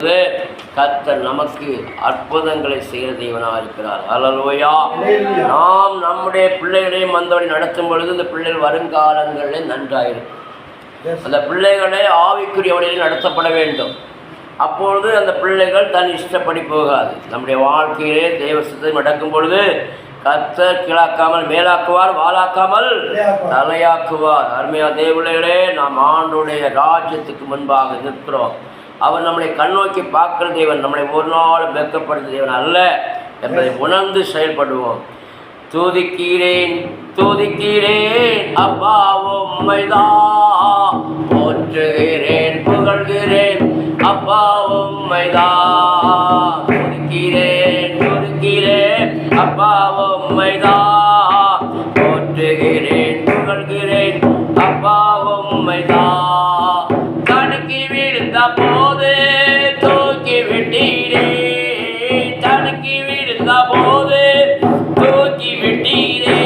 கர்த்தர் நமக்கு அற்புதங்களை செய்கிற தேவனாக இருக்கிறார். அல்லேலூயா. நாம் நம்முடைய பிள்ளைகளையும் வந்தவரை நடத்தும் பொழுது இந்த பிள்ளைகள் வருங்காலங்களில் நன்றாயிருக்கும். அந்த பிள்ளைகளை ஆவிக்குரிய வழியில் நடத்தப்பட வேண்டும். அப்பொழுது அந்த பிள்ளைகள் தன் இஷ்டப்படி போகாது. நம்முடைய வாழ்க்கையிலே தேவ சித்தம் நடக்கும் பொழுது கர்த்தர் கீழாக்காமல் மேலாக்குவார், வாளாக்காமல் தலையாக்குவார். அருமையா தேவர்களே, நாம் ஆண்டோடைய ராஜ்யத்துக்கு முன்பாக நிற்கிறோம். அவர் நம்மளை கண்ணோக்கி பார்க்கிற தேவன், நம்மளை ஒரு நாள் வெட்கப்படுத்த தேவன் அல்ல என்பதை உணர்ந்து செயல்படுவோம். துதிக்கிறேன் துதிக்கிறேன் அப்பா உம்மைதான், போற்றுகிறேன் புகழ்கிறேன் அப்பா உம்மைதான். துதிக்கிறேன் துதிக்கிறேன் அப்பா உம்மைதான், போற்றுகிறேன் புகழ்கிறேன் அப்பா உம்மைதான். தடுக்கி விழுந்த போது தூக்கி விட்டீரே, தடுக்கி விழுந்த போது தூக்கி விட்டீரே,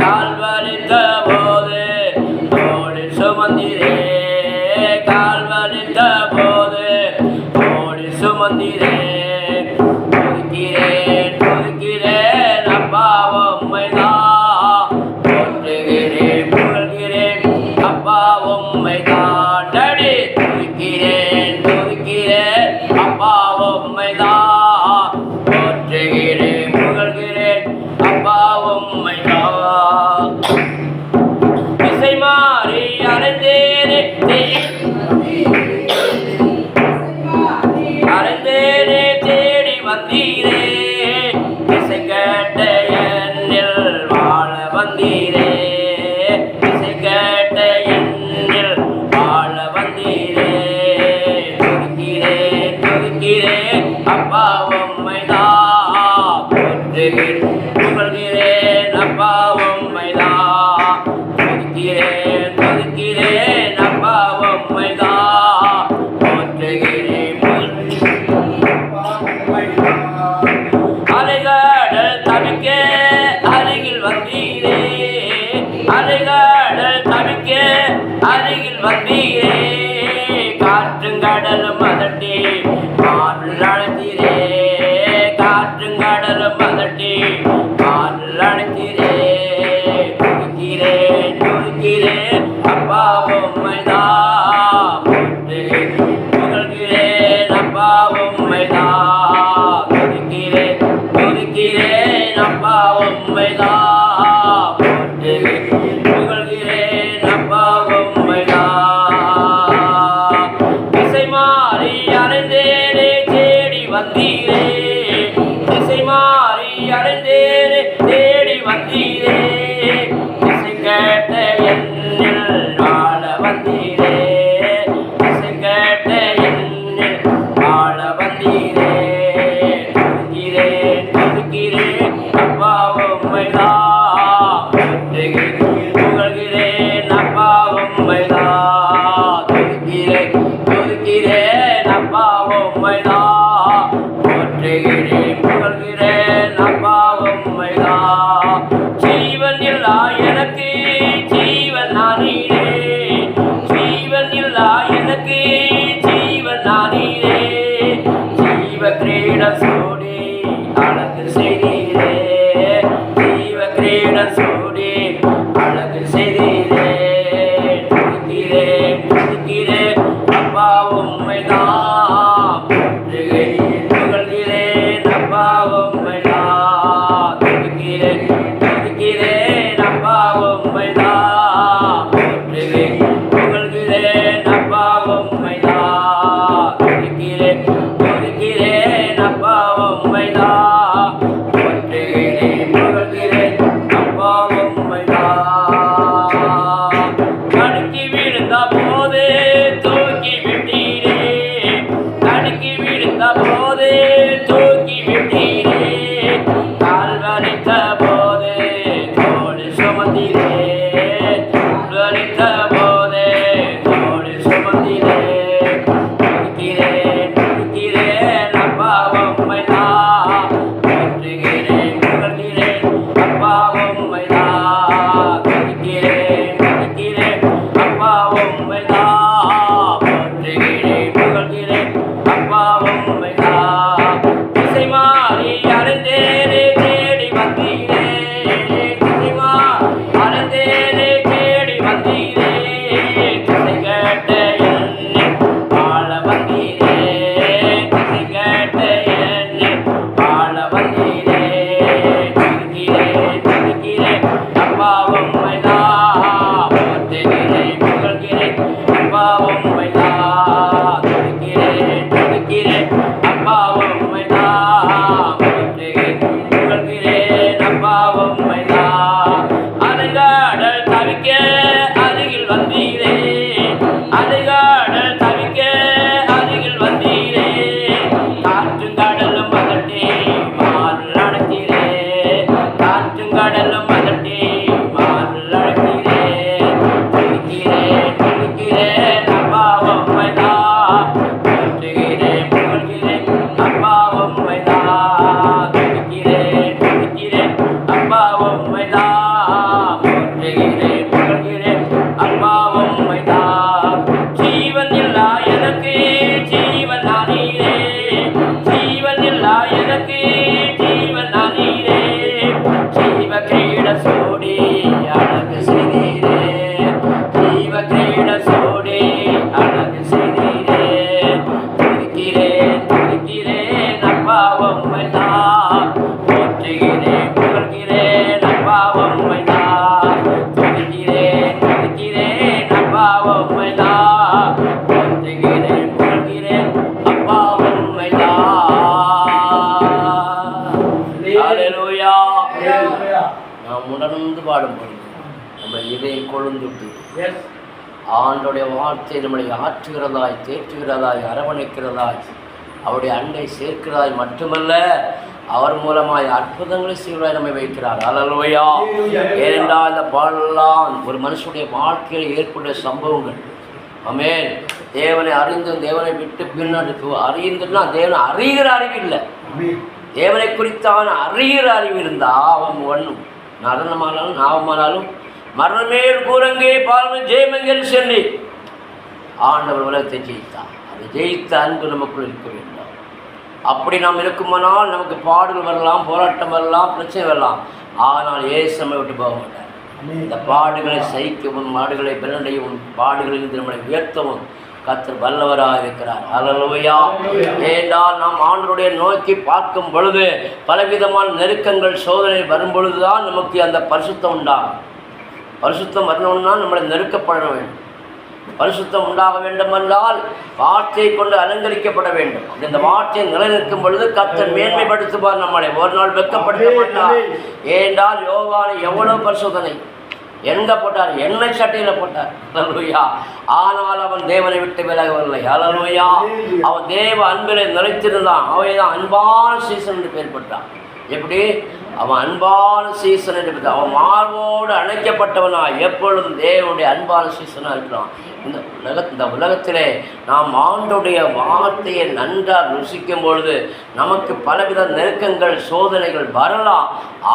கால் வலித்த போது தோளில் சுமந்திரே, கால் வலித்த போது தோளில் சுமந்திரே. துதிக்கிறேன் துதிக்கிறேன் அப்பா உம்மைதான், போற்றுகிறேன் புகழ்கிறேன் அப்பா உம்மைதான். டடி துதிக்கிறேன் துதிக்கிறேன் அப்பா உம்மைதான், போற்றுகிறேன் புகழ்கிறேன் அப்பா உம்மைதான். திசை மாறி அலைந்தேனே அலைந்தேனே தேடி வந்தீரே, திசை கேட்ட என்னில் வாழ வந்தீரே, திசை கேட்ட என்னில் வாழ வந்தீரே. துதிக்கிறேன் துதிக்கிறேன் அப்பா உம்மைதான், போற்றுகிறேன் புகழ்கிறேன் அப்பா உம்மைதான். துதிக்கிறேன் துதிக்கிறேன் அப்பா உம்மைதான், போற்றுகிறேன். அலைகாடல் தடுக்க அருகில் வந்தீரே, அலைகாடல் தடுக்க அருகில் வந்தீரே, காற்றுங்கடலும் அதட்டி மாறில் அழைத்தீரே, காற்றுங்கடலும் அதட்டி மாறில் அழைத்தீரே. துதிக்கிறேன் துதிக்கிறேன் அப்பா உம்மைதான், போற்றுகிறேன் புகழ்கிறேன் அப்பா உம்மைதான். துதிக்கிறேன் துதிக்கிறேன் அப்பா உம்மைதான், போற்றுகிறேன் புகழ்கிறேன் அப்பா உம்மைதான். திசை மாறி அலைந்தேனே தேடி வந்தீரே, திசை மாறி அலைந்தேனே தேடி வந்தீரே, திசை கேட்ட என்னில் வாழ வந்தீரே, திசை கேட்ட என்னில் வாழ வந்தீரே. துதிக்கிறேன் துதிக்கிறேன் அப்பா உம்மைதான், போற்றுகிறேன் புகழ்கிறேன் அப்பா உம்மைதான். துதிக்கிறேன் துதிக்கிறேன் அப்பா உம்மைதான், போற்றுகிறேன் புகழ்கிறேன் அப்பா உம்மைதான். ஜீவன் இல்லா எனக்கு ஜீவன் நானீரே, ஜீவன் இல்லா எனக்கு ஜீவன் நானீரே, ஜீவ கிரீடம் சூடி அழகு செய்தீரே, ஜீவ கிரீடம் சூடி அழகு செய்தீரே. துதிக்கிறேன் துதிக்கிறேன் அப்பா உம்மைதான், போற்றுகிறேன் புகழ்கிறேன் அப்பா உம்மைதான். துதிக்கிறேன் துதிக்கிறேன் அப்பா உம்மைதான், போற்றுகிறேன் புகழ்கிறேன் அப்பா உம்மைதான். துதிக்கிறேன் துதிக்கிறேன் அப்பா நம்ம இதயம் கொழுந்துட்டு ஆண்டோடைய வார்த்தை நம்மளை ஆற்றுகிறதாய், தேற்றுகிறதாய், அரவணைக்கிறதாய், அவருடைய அண்டை சேர்க்கிறதாய் மட்டுமல்ல, அவர் மூலமாய் அற்புதங்களை செய்வதாய் நம்மை வைக்கிறார். அல்லேலூயா. ஏனென்றால் இந்த பாடலாம் ஒரு மனுஷனுடைய வாழ்க்கையில் ஏற்பட்ட சம்பவங்கள். ஆமென். தேவனை அறிந்தும் தேவனை விட்டு பின்னாடி அறிந்துன்னா தேவனை அறிகிற அறிவு இல்லை. தேவனை குறித்தான அறிகிற அறிவு இருந்தால் அவன் ஒன்றும் நடனமானாலும் நாவமானாலும் மரணமே கூறங்கே பாருங்கள் ஜெயமங்கல் சொல்லி ஆண்டவர் உலகத்தை ஜெயித்தார். அது ஜெயித்த அன்பு நமக்குள் இருக்க வேண்டும். அப்படி நாம் இருக்குமானால் நமக்கு பாடுகள் வரலாம், போராட்டம் வரலாம், பிரச்சனை வரலாம். ஆனால் இயேசு நம்மை விட்டு போக மாட்டார். இந்த பாடுகளை சகிக்கவும், மாடுகளை பலனடையவும், பாடுகளிலிருந்து நம்மளை உயர்த்தவும் கர்த்தர் வல்லவராக இருக்கிறார். அல்லேலூயா. ஏனென்றால் நாம் ஆண்டவருடைய நோக்கி பார்க்கும் பொழுது பலவிதமான நெருக்கங்கள், சோதனை வரும் பொழுதுதான் நமக்கு அந்த பரிசுத்தம் உண்டாகும். பரிசுத்தம் வரணும்னா நம்மளை நெருக்கப்பட வேண்டும். பரிசுத்தம் உண்டாக வேண்டுமென்றால் வார்த்தையை கொண்டு அலங்கரிக்கப்பட வேண்டும். இந்த வார்த்தையை நிலைநிற்கும் பொழுது கர்த்தர் மேன்மைப்படுத்துவார். நம்மளை ஒரு நாள் வெட்கப்படுத்த மாட்டார். ஏனென்றால் யோவானை எவ்வளவு பரிசோதனை எங்கே போட்டார்? எண்ணெய் சட்டையில் போட்டார். அல்லேலூயா. ஆனால் அவன் தேவனை விட்டு விலகவில்லை. அல்லேலூயா. அவன் தேவ அன்பிலே நிலைத்திருந்தான். அவைதான் அன்பான சீசன் என்று பெயர் பெற்றான். எப்படி? அவன் அன்பான சீசன் என்று பெற்றான். அவன் மார்போடு அணைக்கப்பட்டவனா எப்பொழுதும் தேவனுடைய அன்பான சீசனாக இருக்கிறான். இந்த உலகத்திலே நாம் ஆண்டோடைய வார்த்தையை நன்றாக ருசிக்கும் பொழுது நமக்கு பலவித நெருக்கங்கள், சோதனைகள் வரலாம்.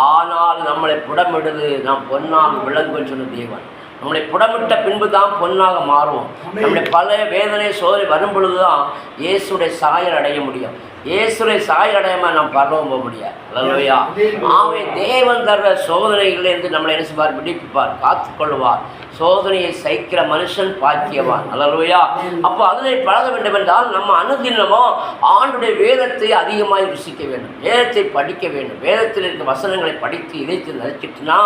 ஆனால் நம்மளை புடமிடுது நாம் பொன்னாக விளங்குன்னு சொன்ன தேவன். நம்மளை புடமிட்ட பின்பு தான் பொன்னாக மாறுவோம். நம்முடைய பல வேதனை, சோதனை வரும் பொழுது தான் இயேசுடைய சாயல் அடைய முடியும். இயேசுடைய சாயல் அடையாமல் நாம் பரவவும் போக முடியாது. அல்லேலூயா. ஆமே. தேவன் தர்ற சோதனைகளிலிருந்து நம்மளை என்ன செய்வார்? விடுவிப்பார், காத்துக்கொள்வார். சோதனையை சகிக்கிற மனுஷன் பாக்கியவான். அல்லேலூயா. அப்போ அதனை பழக வேண்டும் என்றால் நம்ம அனுதினமோ ஆண்டுடைய வேதத்தை அதிகமாக ருசிக்க வேண்டும், வேதத்தை படிக்க வேண்டும். வேதத்தில் இருக்க வசனங்களை படித்து இணைத்து நினைச்சிட்டுனா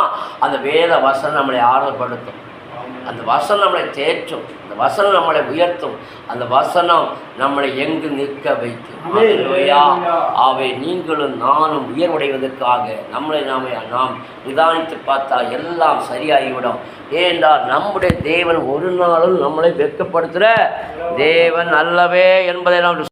அந்த வேத வசனம் நம்மளை ஆர்வப்படுத்தும். அந்த வசனம் நம்மளை தேற்றும். அந்த வசனம் நம்மளை உயர்த்தும். அந்த வசனம் நம்மளை எங்கு நிற்க வைக்கும். அல்லேலூயா. ஆவே நீங்களும் நானும் உயர்வடைவதற்காக நம்மளை நாம் நிதானித்து பார்த்தா எல்லாம் சரியாகிவிடும். ஏனென்றால் நம்முடைய தேவன் ஒரு நாளும் நம்மளை வெட்கப்படுத்துகிற தேவன் அல்லவே என்பதை நாம்